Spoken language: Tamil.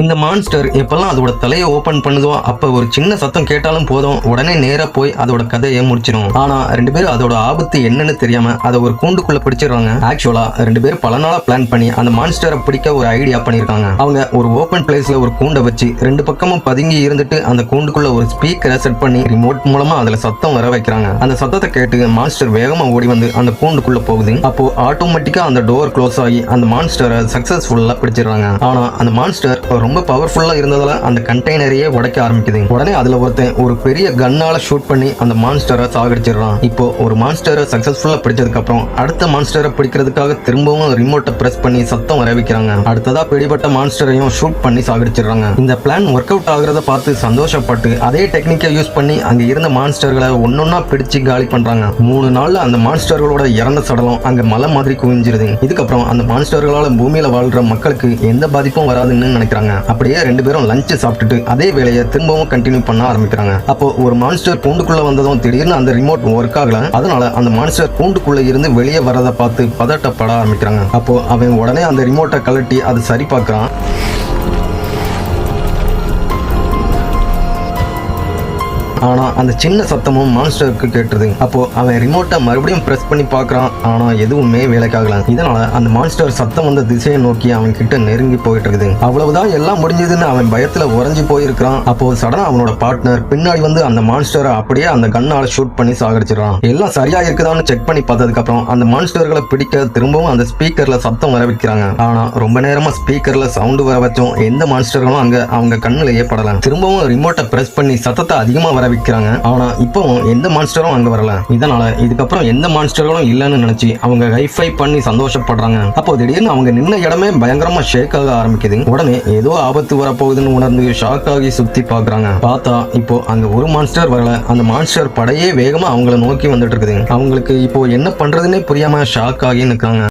இந்த மான்ஸ்டர் எப்பெல்லாம் அதோட தலையை ஓபன் பண்ணுதோ அப்ப ஒரு சின்ன சத்தம் கேட்டாலும் போதும், உடனே நேரா போய் அதோட கதையை முடிச்சிடும். ஆனா ரெண்டு பேரும் அதோட ஆபத்து என்னன்னு தெரியாம அதை ஒரு கூண்டுக்குள்ள பிடிச்சிடுறாங்க. ஆக்சுவலா ரெண்டு பேரும் பல நாளா பிளான் பண்ணி அந்த மான்ஸ்டரை பிடிக்க ஒரு ஐடியா பண்ணிருக்காங்க. அவங்க ஒரு ஓபன் பிளேஸ்ல ஒரு கூண்டை வச்சு ரெண்டு பக்கமும் பதுங்கி இருந்துட்டு அந்த கூண்டுக்குள்ள ஒரு ஸ்பீக்கரை செட் பண்ணி ரிமோட் மூலமா அதுல சத்தம் வர வைக்கிறாங்க. அந்த சத்தத்தை கேட்டு மான்ஸ்டர் வேகமா ஓடி வந்து அந்த கூண்டுக்குள்ள போகுது. அப்போ ஆட்டோமேட்டிக்கா அந்த டோர் க்ளோஸ் ஆகி அந்த மான்ஸ்டரை சக்சஸ்ஃபுல்லா பிடிச்சிடுறாங்க. ஆனா அந்த மான்ஸ்டர் ரொம்ப பவர்ஃபுல்லா இருந்ததால அந்த கண்டெய்னரையே உடைக்க ஆரம்பிக்குது. உடனே அதுல ஒருத்தன் ஒரு பெரிய கன்னால ஷூட் பண்ணி அந்த மான்ஸ்டரை சாகடிச்சிடுறான். இப்போ ஒரு மான்ஸ்டரை சக்சஸ்ஃபுல்லா பிடிச்சதுக்கு அப்புறம் அடுத்த மான்ஸ்டரை பிடிக்கிறதுக்காக திரும்பவும் ரிமோட்டை பிரஸ் பண்ணி சத்தம் வர வைக்கிறாங்க. அடுத்ததா பிடிபட்ட மான்ஸ்டரையும் ஷூட் பண்ணி சாகடிச்சிடுறாங்க. இந்த பிளான் ஒர்க் அவுட் ஆகுறத பார்த்து சந்தோஷப்பட்டு அதே டெக்னிக்கை யூஸ் பண்ணி அங்க இருந்த மான்ஸ்டர்களை ஒன்னொன்னா பிடிச்சு காலி பண்றாங்க. 3 நாள்ல அந்த மான்ஸ்டர்களோட இறந்த சடலம் அங்க மலை மாதிரி குவிஞ்சிருது. இதுக்கப்புறம் அந்த மான்ஸ்டர்களால பூமியில வாழ்ற மக்களுக்கு எந்த பாதிப்பும் வராதுன்னு நினைக்கிறாங்க. அப்படியே ரெண்டு பேரும் லஞ்ச் சாப்பிட்டுட்டு அதே வேலையை திரும்பவும் கண்டினியூ பண்ண ஆரம்பிக்கிறாங்க. அப்போ ஒரு மான்ஸ்டர் கூண்டுக்குள்ள வந்ததும் திடீர்னு அந்த ரிமோட் ஒர்க் ஆகல. அதனால அந்த மான்ஸ்டர் கூண்டுக்குள்ள இருந்து வெளியே வரதை பார்த்து பதட்டப்பட ஆரம்பிக்கிறாங்க. அப்போ அவன் உடனே அந்த ரிமோட்டை கழட்டி அதை சரி பார்க்கறான். ஆனா அந்த சின்ன சத்தமும் மான்ஸ்டருக்கு கேட்டுருது. அப்போ அவன் ரிமோட்டை மறுபடியும் பிரஸ் பண்ணி பார்க்கறான். ஆனா எதுவுமே வேலைக்காகல. இதனால அந்த மான்ஸ்டர் சத்தம் வந்த திசையை நோக்கி அவன் கிட்ட நெருங்கி போயிட்டு இருக்குது. அவ்வளவுதான், எல்லாம் முடிஞ்சதுன்னு அவன் பயத்துல உறைஞ்சு போயிருக்கான். அப்போ சடனா அவனோட பார்ட்னர் பின்னாடி வந்து அந்த மான்ஸ்டரை அப்படியே அந்த கண்ணால ஷூட் பண்ணி சாகடிச்சிடறான். எல்லாம் சரியா இருக்குதான்னு செக் பண்ணி பார்த்ததுக்கு அப்புறம் அந்த மான்ஸ்டர்களை பிடிக்க திரும்பவும் அந்த ஸ்பீக்கர்ல சத்தம் வர வைக்கிறாங்க. ஆனா ரொம்ப நேரமா ஸ்பீக்கர்ல சவுண்ட் வர வச்சோம் எந்த மான்ஸ்டர்களும் அங்க அவங்க கண்ணுலயே படல. திரும்பவும் ரிமோட்டை பிரஸ் பண்ணி சத்தத்தை அதிகமா வர வைக்கிறாங்க. ஆனா இப்பவும் எந்த மான்ஸ்டரும் அங்க வரல. இதனால இதுக்கப்புறம் எந்த மான்ஸ்டர்களும் இல்லன்னு நினைச்சு அவங்க ஹைஃபை பண்ணி சந்தோஷப்படுறாங்க. அப்போ திடீர்னு அவங்க நின்ன இடமே பயங்கரமா ஷேக் ஆக ஆரம்பிக்குது. உடனே ஏதோ ஆபத்து வரப்போகுதுன்னு உணர்ந்து ஷாக் ஆகி சுத்தி பாக்குறாங்க. பார்த்தா இப்போ அங்க ஒரு மான்ஸ்டர் வரல. அந்த மான்ஸ்டர் படையே வேகமா அவங்கள நோக்கி வந்துட்டு இருக்குது. அவங்களுக்கு இப்போ என்ன பண்றதுன்னே புரியாம ஷாக் ஆகி நிற்காங்க.